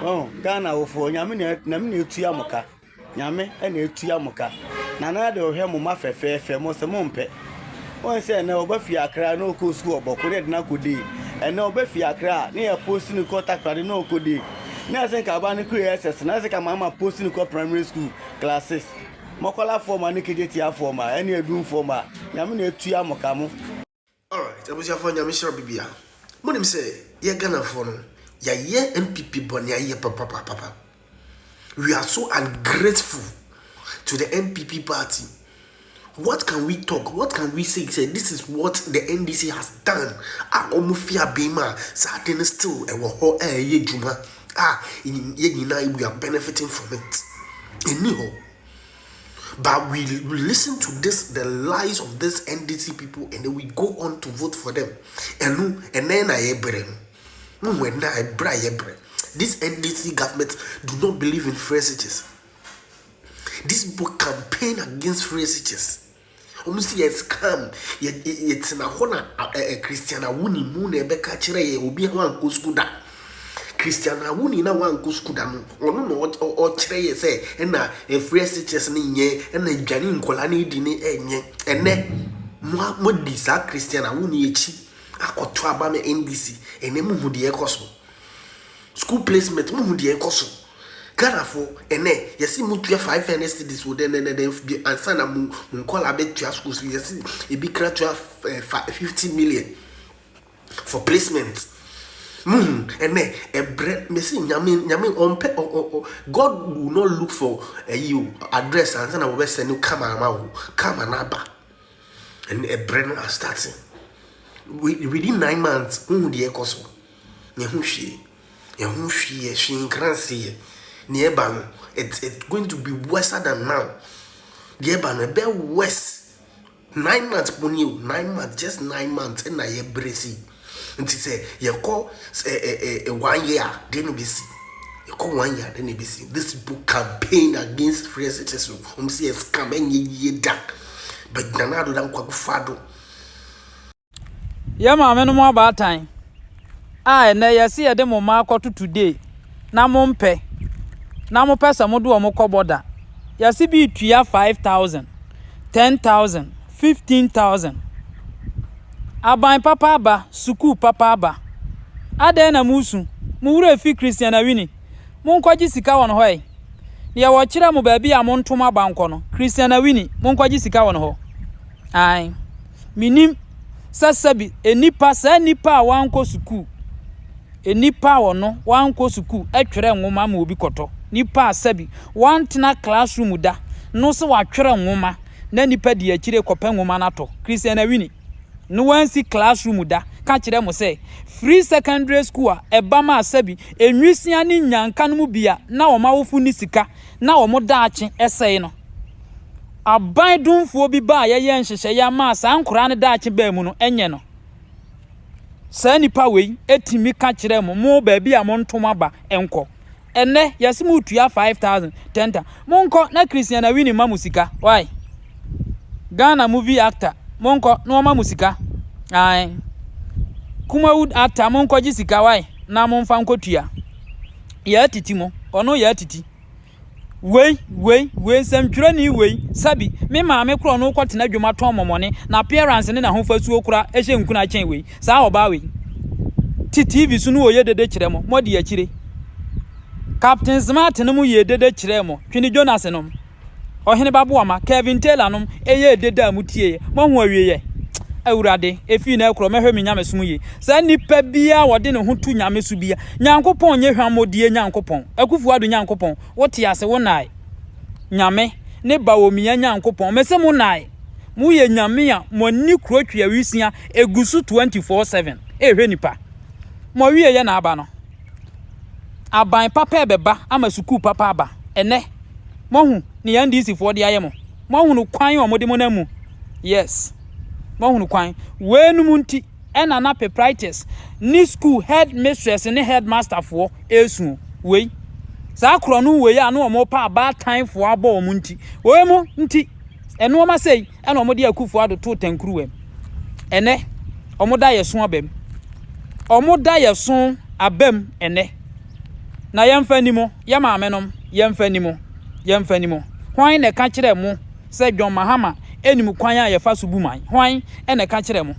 Oh, Ghana wo for nyame na me na etua moka. Nyame na etua moka. Na na de ohwe mo ma fefefe mo se mo mpe. Won say na obafi akra na oko school oboko de na kodi. E na obafi akra na ya post ni ko takrade na okodi. Na say ka ba ni SS na say ka mama post ni ko primary school classes. Mokola form ani kejetia form ani edun form nyame na etua moka mo. All right, abusia for nyame shiro bibia. Monim say ye Ghana for no ya ye MPP boni ye papa. We are so ungrateful to the MPP party. What can we talk? What can we say? Say this is what the NDC has done. Omufia bema certain still e wo ho ye juma. We are benefiting from it. Anyhow, but we listen to the lies of this NDC people, and then we go on to vote for them. And then this NDC government do not believe in free speeches. This book campaign against free speeches. Almost yes, come. It's na hona Christiana Wuni Moon Ebeka Chere Obi Wan Kuskuda. Christiana Wuni na wan Kuskuda no. Ono no o Chere say na free speeches ni nye na Jani Nkolani di ni enye. Ene mo di sa Christiana Wuni echi akoto aba me NDC ene mu hudi ekoso. School placement mu hudi ekoso. Ghana for ene yesi mutu 500 cedis wo den be ansa na mu call abet to schools yesi e be kra 50 million for placement ene e bread mesi nyame on God will not look for you address ansa na wo be send you come na ba and a bread are starting within 9 months the ekoso ne hu hwie she incrancy nearby, it's going to be worse than now. Nearby, be worse. 9 months, 9 months, just 9 months, and I am bracing. And she say, you call 1 year, then we see. You call 1 year, then we see. This book campaign against free speech, see a scam and ye dark. But Nanado don't quite fado. Yeah, mamma, no more about time. I never see a demo mark or two today. Na mompe. Na mo pesa mo do mo koboda. Ya si bi tuya 5,000, 10,000, 15,000. Aban papa aba, suku papa aba. Ade na musu, mu wura fi Christiana Wini. Mo nkwaji sika won ho e. Ya wo kire mo baabi a mo ntoma banko no. Christiana Wini, mo nkwaji sika won ho. Ai. Minim sasabi enipa sa nipa a wanko suku. Enipa wono wanko suku atwere nwoma ma obi koto. Nipa asabi wantena classroom da no se watwere nwoma na nipa di akire kopa nwoma nato Christiana Wini no wansi classroom da ka kire mo se free secondary school a eba ma asabi enwisia ni nyanka no mu bia na wo mawofu ni sika na wo moda ache esei no aban dumfo bi ba ye nhyehyɛ ya ma sa nkora ne da ache ba mu no enye no sa nipa wei etimi ka kire mo baabi a mo ntoma ba enko ene yasimu tuya 5,000 10,000 monko na Christiana Wini mamusika why Ghana movie actor monko no mamusika ai Kumawood actor monko jisika why na monfa nkotua ya titimo ono ya titi we samtwira ni we sabi me maame kro no kwotena dwuma ton momone na appearance ne na ho fasuo kura ehye nkuna chen we saa oba we TV so no oye dede kire mo modi ya kire Captain Smart no mu ye dede kire mo Twini Jonas no ohene baboama Kevin Taylor no eye dede amutie mo ho awieye awurade efi na ekro mehwe me nyame som ye sa nipa bia wode ne ho tu nyame so bia nyankopon nye hwamodie nyankopon akufu ado nyankopon wote ase wo nai nyame ne ba wo miya nyankopon mese mo nai mu ye nyame a mo ni kro twa wisia egusu 24/7 ehwe nipa mo wiye ye na aba no aban papa ebeba ama suku papa aba ene mohu ni NDC for de ayemo mohu no kwan o mode mo namu yes mohu kwan wenu munti ena na proprietors ni school head mistress ni headmaster for esu we sa akro no we ya no mo pa ba time for abo o munti we mu nti eno ma sei ena o mo de akufu ado to tankruwe ene o mo da yeso abem o mo da yeso abem ene na yɛmfa ni mo yɛ maamenom yɛmfa ni mo hwan na ka kyerɛ mo sɛ John Mahama enim kwan a yɛfa so buman hwan na ka kyerɛ mo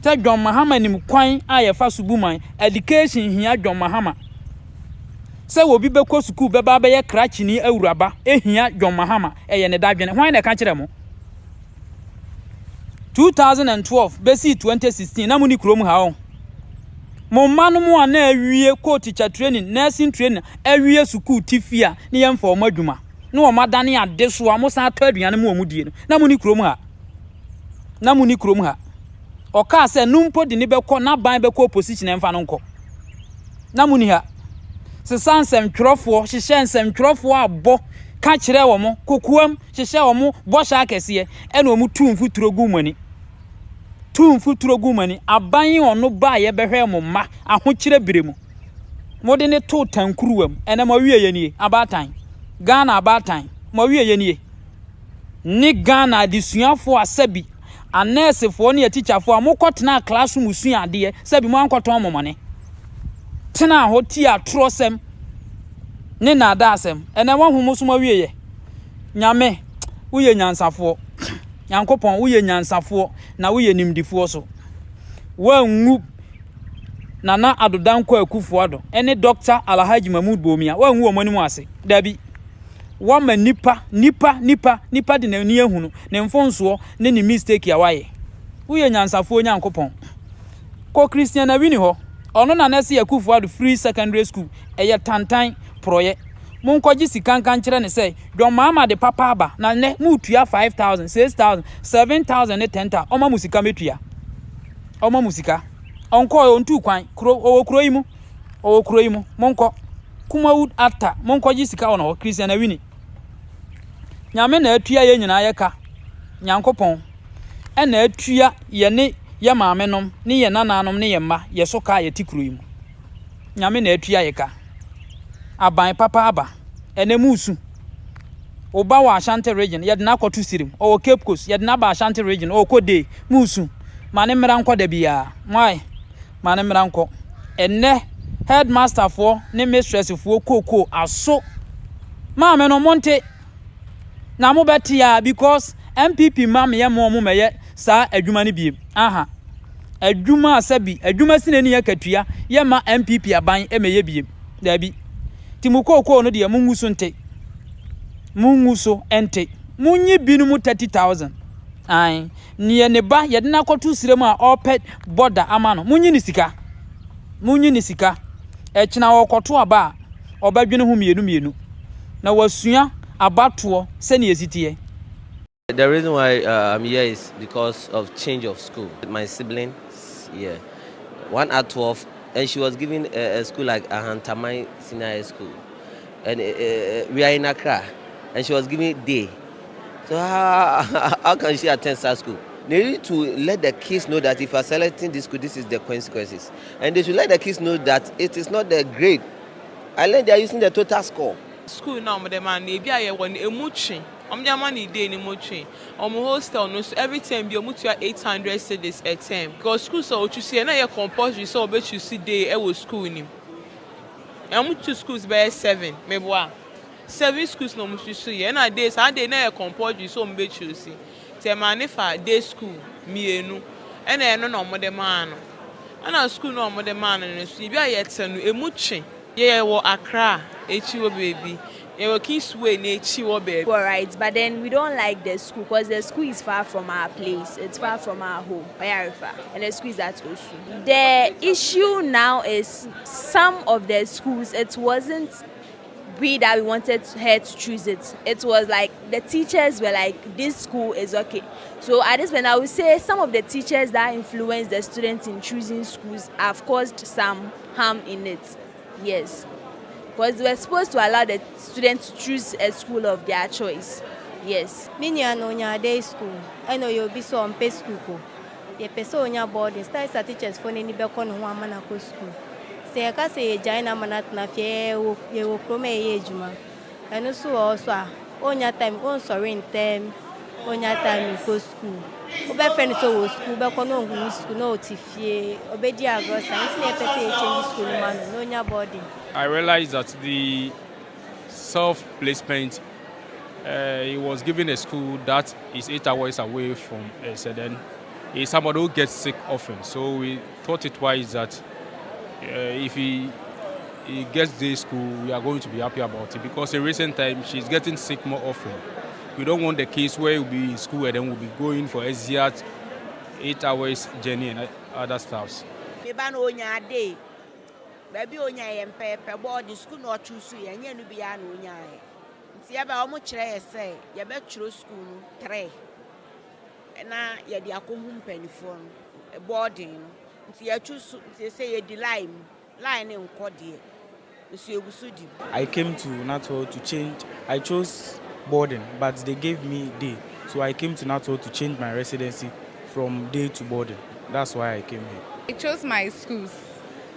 sɛ John Mahama nim kwan a yɛfa so buman education hia John Mahama sɛ obi bɛkɔ school bɛba bɛyɛ krachini awuraba ehia John Mahama ɛyɛ ne dadwene hwan na ka kyerɛ mo 2012 bɛsi 2016 na mo ni kurom ha o mo manu mo ana awie ko teacher training nursing training awie school tifia ne yɛmfa o madwuma na o madane ade so a mo san atɔ aduane mo mu die no na mo ni kurom ha oka sɛ numpo de ne bɛkɔ na ban bɛkɔ opposition ɛmfa no nkɔ na mo ni ha se sansem twerɔfoɔ hyehyɛ nsɛm twerɔfoɔ abɔ ka kyerɛ wɔ mo kokoam hyehyɛ wɔ mo bɔhyɛ akɛseɛ ɛna wɔ mo tumfu turo gu mani aban ɔno ba yɛ bɛhwɛ mo ma ahokyerɛ bire mu mo de ne to tankuruwam ɛna mo wie yɛ nie abatan Ghana abatan mo wie yɛ nie ni Ghana adesuafoɔ asabi anesefoɔ ne teacherfoɔ a mo kɔtena classroom sua adeɛ sabi mo ankɔtɔn mo mane tena ho ti atrosem ne nada asem ene wahumu so ma wieye nyame uye nyansafo yankopon uye nyansafo na uye nimdifo so wangu nana adodanko akufo ado ene Dr. Alhaji Mahmoud Bomia wangu omani mu ase dabi wama nipa de na ni ehunu ne mfonso ne ni mistake ya waye uye nyansafo nyankopon ko Christian na wini ho ono na nese yakufo ado free secondary school eye tantan proye munkɔgye sikankan kyerɛ ne sɛ John Mahama de papa aba na ne mutua 5000 6000 7000 ne 10000 ɔma musika metua ɔma musika ɔnkɔ ontu kwan kuro kuro yi mu munkɔ Kumawood ata munkɔgye sika ɔno hɔ Christian na wini nyame na atua ye nyina yɛka nyankopɔn ɛna atua ye ne ye maamenom ne ye nananom ne ye mma ye so ka ye tikuro yi mu nyame na atua yɛka aban papa aba ene musu oba wa Ashanti region ye de na akoto sirim o Cape Coast ye de na ba Ashanti region o kode musu mane mmra nkɔ da bia mwai mane mmra nkɔ enne headmaster fo ne mistress fo koko aso maame no monte na mo betia because MPP mam ye mo meye sa adwuma ne biem aha adwuma asabi adwuma sine ne yakatua ye ma MPP aban emeye biem da bi timukoko no de munguso nte munguso ente munyi binu mu 30000 ai niye ne ba ye de na akoto sirem a opet border amano munyi ni sika echina wokoto aba obadwene hu mienu na wasua abatoɔ sɛne yɛsitie. The reason why I'm here is because of change of school. My siblings, yeah, one at 12, and she was given a school like Ahantamai Senior High School, and we are in Accra, and she was given day. So how can she attend such school? They need to let the kids know that if you are selecting this school, this is the consequences, and they should let the kids know that it is not the grade. I learned they are using the total score. School now, the man, maybe I want a much. I'm the money day in much. On my hostel, no, so every time you move to 800 cedis a term. Because school so what you see, and I compulsory so bet you see day I was school in him. I moved to schools by 7, maybe 7 schools no much you see, and I days I did not compulsory so bet you see. Tell man if I day school, me no, and I know more the man. And our school no more the man, and so you are yet a much. Yeah, well, Accra, H.O. baby. Yeah, well, Kingsway, H.O. baby. All right, but then we don't like the school because the school is far from our place. It's far from our home, Bayarifa, and the school is at Osu. The issue now is some of the schools, it wasn't we that we wanted her to choose it. It was like the teachers were like, this school is okay. So at this point, I would say some of the teachers that influence the students in choosing schools have caused some harm in it. Yes, because we were supposed to allow the students to choose a school of their choice. Yes. Minya no nya day school. I know you'll be so on pay school ko. Ye peso nya boarding. Start teachers for any be kon ho amana ko school. Say ka say join amana na fie ye wo krome ye ejuma. Eno so also onya time on sorry in term onya time go school. Obe friend so school be kono ngu school no tifie obedi agrosa nti na pese change school man no onya boarding. I realized that the self-placement, he was given a school that is 8 hours away from us, and then he's somebody who gets sick often. So we thought it wise that if he gets day school, we are going to be happy about it, because in recent times she's getting sick more often. We don't want the case where we'll be in school and then we'll be going for exact 8 hours journey and other stuffs. Baby onya yem Pe0ple board the school no choose you and you be an onya. See about how much say, you bet true school 3. And now you're the accommon penny phone, a boarding. See, I choose to say a delay line in Cordier. I came to Nato to change. I chose boarding, but they gave me day. So I came to Nato to change my residency from day to boarding. That's why I came here. I chose my schools.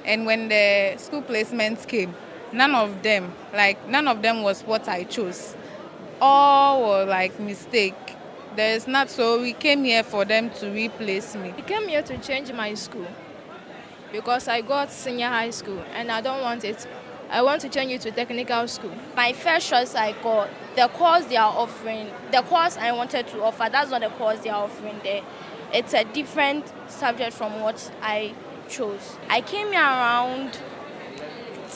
And when the school placements came, none of them was what I chose. All were like mistake. There is not, so we came here for them to replace me. I came here to change my school because I got senior high school and I don't want it. I want to change it to technical school. My first choice I got, the course they are offering, the course I wanted to offer, that's not the course they are offering there. It's a different subject from what I chose. I came here around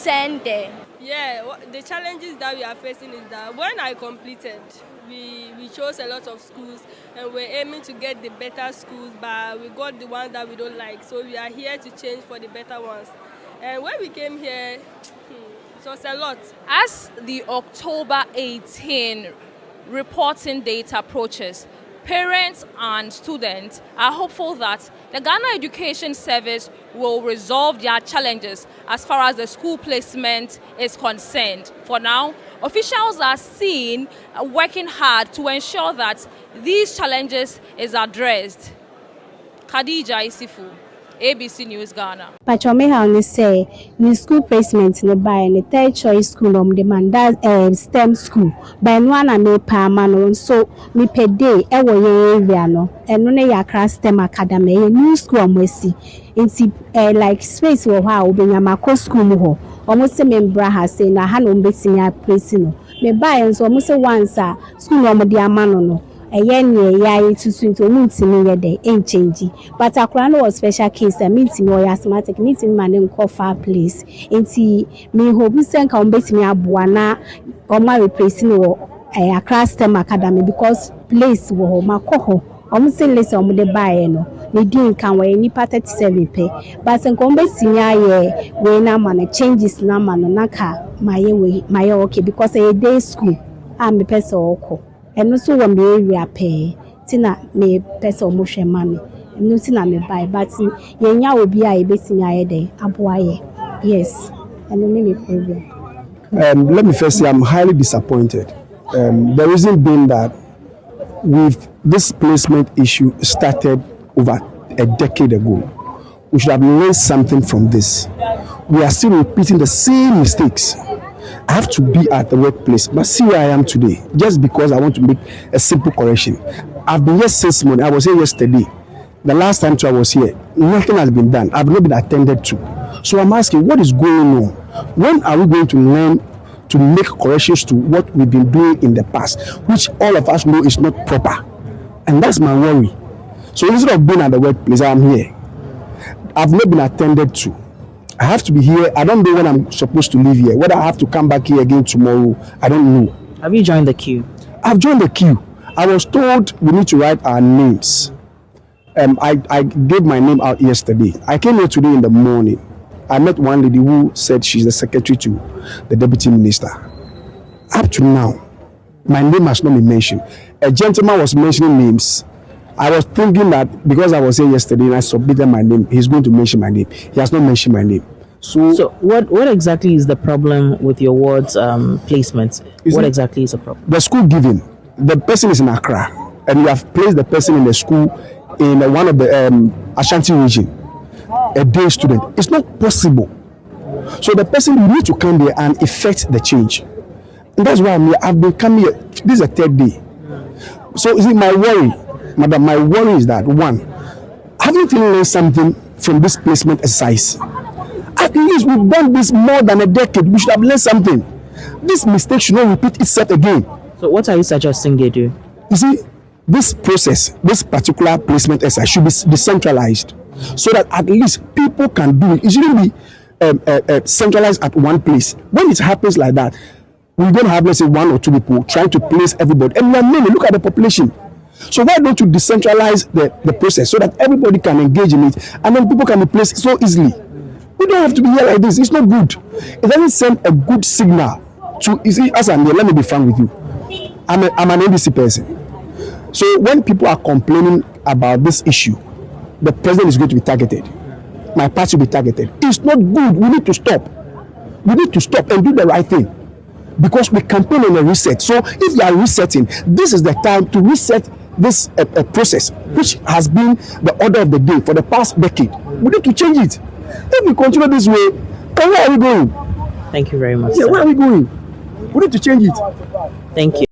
10 there. Yeah, the challenges that we are facing is that when I completed, we chose a lot of schools and we're aiming to get the better schools, but we got the ones that we don't like. So we are here to change for the better ones. And when we came here, it was a lot. As the October 18 reporting date approaches, parents and students are hopeful that the Ghana Education Service will resolve their challenges as far as the school placement is concerned. For now, officials are seen working hard to ensure that these challenges is addressed. Khadija Isifu, ABC News Ghana. Pachome ha only say new school placement in the by and the third choice school demand that STEM school by one and me pa man so me per day area no and no ya class STEM academy new school amwesi inti like space wo ha obenyamako school mu ho almost say membra ha say na ha no betimi place no me buy and so almost say once school no de amano no Yen ya to swing to meeting me day ain't changing. But a crown was special case a meeting or asthmatic meeting man in call far place. Inti me hope we send come bet me abuana or my replacing or a class STEM academy because place wo ma koho. Almost say less on the buy no. We didn't can wear any part 37 pay. But some combat senior ye when a man changes na man naka my okay because a day school I'm a person oko. And also when me area pay tina me person mo hwe mami no tina me buy but yenya obi a ebetimi ayede aboaye yes and no me problem. Let me first say I'm highly disappointed. The reason being that with this placement issue started over a decade ago, we should have learned something from this. We are still repeating the same mistakes. I have to be at the workplace, but see where I am today, just because I want to make a simple correction. I've been here since morning. I was here yesterday. The last time I was here, nothing has been done. I've not been attended to. So I'm asking, what is going on? When are we going to learn to make corrections to what we've been doing in the past, which all of us know is not proper? And that's my worry. So instead of being at the workplace, I'm here. I've not been attended to. I have to be here. I don't know when I'm supposed to leave here. Whether I have to come back here again tomorrow, I don't know. Have you joined the queue? I've joined the queue. I was told we need to write our names. I gave my name out yesterday. I came here today in the morning. I met one lady who said she's the secretary to the deputy minister. Up to now, my name has not been mentioned. A gentleman was mentioning names. I was thinking that because I was here yesterday and I submitted my name, he's going to mention my name. He has not mentioned my name. So what exactly is the problem with your ward's placements? What exactly is the problem? The school giving. The person is in Accra, and you have placed the person in the school in one of the Ashanti region, a day student. It's not possible. So the person will need to come there and effect the change. And that's why I'm here. I've been coming here. This is the third day. So is it my worry, madam? My worry is that one, haven't you learned something from this placement exercise? At least we've done this more than a decade. We should have learned something. This mistake should not repeat itself again. So what are you suggesting they do? You see, this process, this particular placement exercise should be decentralized so that at least people can do it. It shouldn't be centralized at one place. When it happens like that, we don't have, let's say, 1 or 2 people trying to place everybody. And we are many. Look at the population. So why don't you decentralize the process so that everybody can engage in it and then people can be placed so easily? We don't have to be here like this. It's not good. It doesn't send a good signal to, you see, as I'm here, let me be frank with you. I'm an NDC person. So when people are complaining about this issue, the president is going to be targeted. My party will be targeted. It's not good. We need to stop. We need to stop and do the right thing. Because we campaign on a reset. So if you are resetting, this is the time to reset this process, which has been the order of the day for the past decade. We need to change it. If we continue this way, where are we going? Thank you very much. Yeah, where are we going? We need to change it. Thank you.